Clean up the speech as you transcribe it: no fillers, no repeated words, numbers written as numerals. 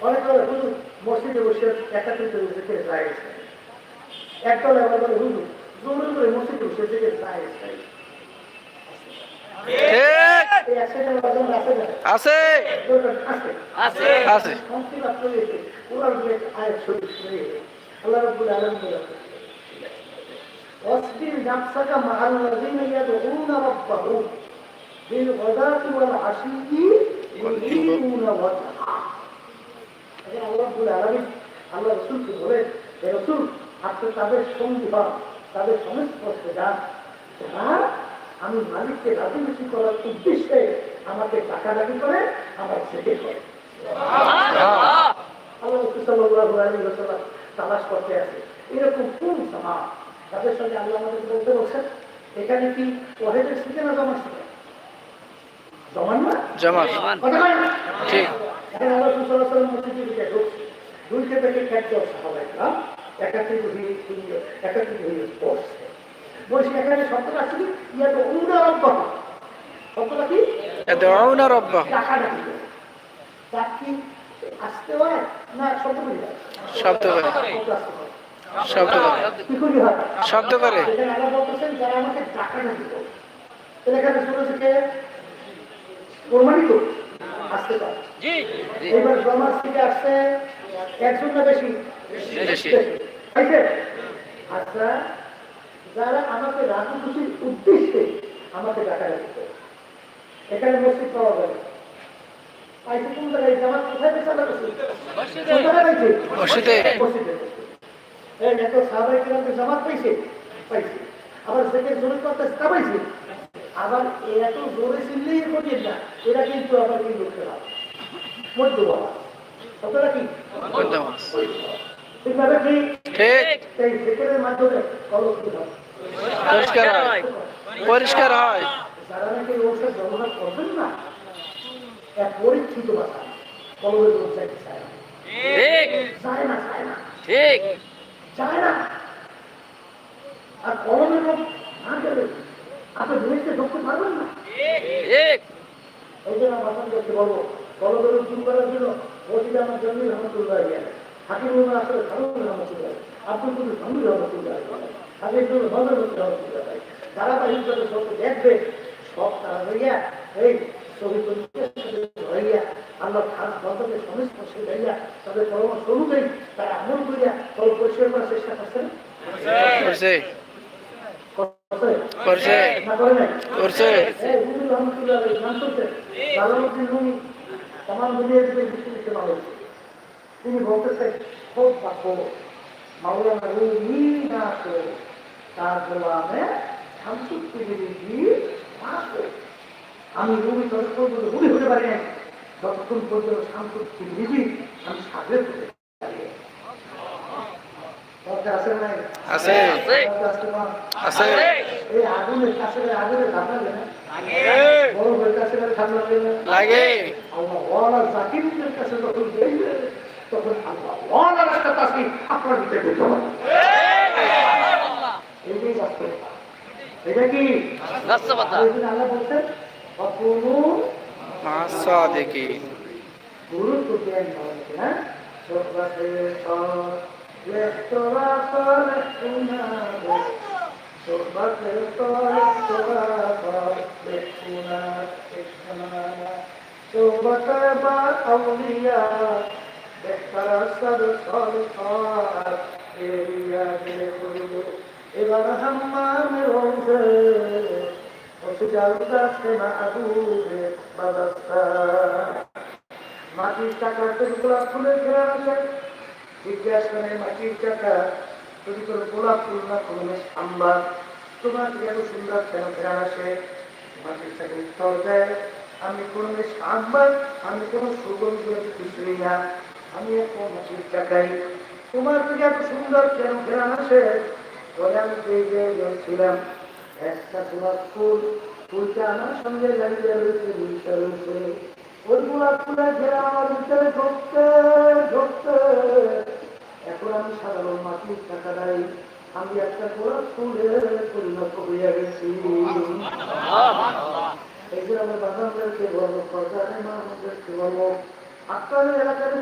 অনেক হুজুর মসজিদে বসে একাত্রিত থেকে যায় একদল আবার বলে হুজুর জোরে করে মসজিদে বসে থেকে যায় আছে আছে আল্লাহ রাব্বুল আলামিন واصبر نفسك مع الذين يدعون ربهم بالغداة والعشي يريدون وجهه আল্লাহ রাব্বুল আলামিন আল্লাহ রাসূলকে বলেন হে রাসূল আপনি তাদের সঙ্গী হন তাদের সংস্পর্শে যান যারা আমি মালিককে রাজি খুশি করার উদ্দেশ্যে আমাকে ডাকাডাকি করে আমার জিকির করে আল্লাহ রাসূল সাল্লাল্লাহু আলাইহি ওয়াসাল্লাম তালাশ করতে আছে এরকম কোন সমাজ তাদের সঙ্গে আল্লাহ আমাদেরকে বলতে বলছেন এখানে কি ওয়াহিদের শিখে না জমা শিখে জমান না জমা ঠিক এখন আল্লাহ রাসূল সাল্লাল্লাহু আলাইহি ওয়াসাল্লাম মসজিদে ঢুকে দুই থেকে খেতে সাহাবায়েরা একাত্রিত হয়ে বসছে বসে এখানে শব্দটা আছে কি ইয়াদ উনা রাব্বাহ শব্দটা কি ইয়াদউনা রাব্বাহ ডাকাডাকি ডাক কি আসতে হয় না শব্দ করে শব্দ করে শব্দ করে কি করি হয় শব্দ করে এখানে আল্লাহ বলতেছেন যারা আমাকে ডাকাডাকি করে তাহলে এখানে শুরু থেকে প্রমাণিত আসতে পারে জি এবার জমার থেকে আসছে একজন না বেশি বেশি আচ্ছা যারা আমাকে রাজি খুশির উদ্দেশ্যে আমাকে ডাকাডাকি করে এখানে মসজিদ পাওয়া যাবে পাইছে কোন জায়গায় জামাত কোথায় পেয়েছে আল্লাহ রাসূল মসজিদে এই এত সাহাবায়ে কেরামকে জামাত পাইছে আবার জিকির জোরে করতে পাইছে আবার এত জোরে চিল্লেই করিয়ে না এরা কিন্তু আবার কি করতে হবে মধ্যমা কতটা কি মধ্যমা ঠিকভাবে কি ঠিক এই জিকিরের মাধ্যমে কলম কি হয় পরিষ্কার হয় যারা নাকি ওষুধ ব্যবহার করবেন না এক পরীক্ষিত ভাষা কলমের লোক চাইতে চায় না ঠিক চায় না আর কলমের লোক না গেলে আপনি জিনিসকে ঢুকতে পারবেন না এই জন্য আমার করতে বলবো কলমের লোক দূর করার জন্য মসজিদে আমার জন্য রহমতুল্লাহ হাকিম আসলে ফারুক রহমতুল্লাহ আব্দুল কবির সামুর রহমতুল্লাহ হাকিম রহমতুল্লাহ যারা বা হিন্দু সব দেখবে সব তারা হইয়া এই শহীদ হইয়া আল্লাহ খাস বন্ধকে সংস্পর্শে যাইয়া তাদের পরামর্শ অনুযায়ী তারা আমল করিয়া কল পরিষ্কার করার চেষ্টা করছেন তিনি বলতেছেন খুব পাখো মাওলানা রুমি না তো তার গোলামে আমি রুমি রুমি হতে পারি না যতক্ষণ পর্যন্ত শান্তি নিজে আমি সাথে আগুনের কাছে আগুনের ধাপা বড় হয়ে কাছে লাগে আল্লাহ জাকিরের কাছে যখন তখন আল্লাহ রাস্তা তাসি আপনার ভিতরে এইটাই বাস্তবতা এটা কি বাস্তবতা আল্লাহ বলছেন অপূর্ণ মাসাদিকিন গুরুত্ব জ্ঞান হয় না সবাতে এবার হাম্মামের মাটির টাকা গোলাপ ফুলের ঘেরা আছে জিজ্ঞাসা করে মাটির টাকা যদি কোনো গোলাপ ফুল না কোনো আম্বার তোমার এত সুন্দর কেন ঘেরা আসে মাটির টাকা উত্তর দেয় আমি কোনো আম্বার আমি কোনো সুগন্ধ কিছুই না আমি এত মাটির টাকাই তোমার থেকে এত সুন্দর কেন ঘেরা আসে বলে আমি ছিলাম একটা গোলাপ ফুলটা আমার সঙ্গে লাগিয়ে রয়েছে ওই গোলাপ ফুলের ঘেরা আমার ভিতরে ঢুকতে এখন আমি সাধারণ মাটির টাকা দেয় আমি একটা গোলাপ ফুলের পরিণত হইয়া গেছি এই যে আমার বাগানদেরকে বলবো বাজারে মানুষদেরকে বলবো আপনাদের এলাকার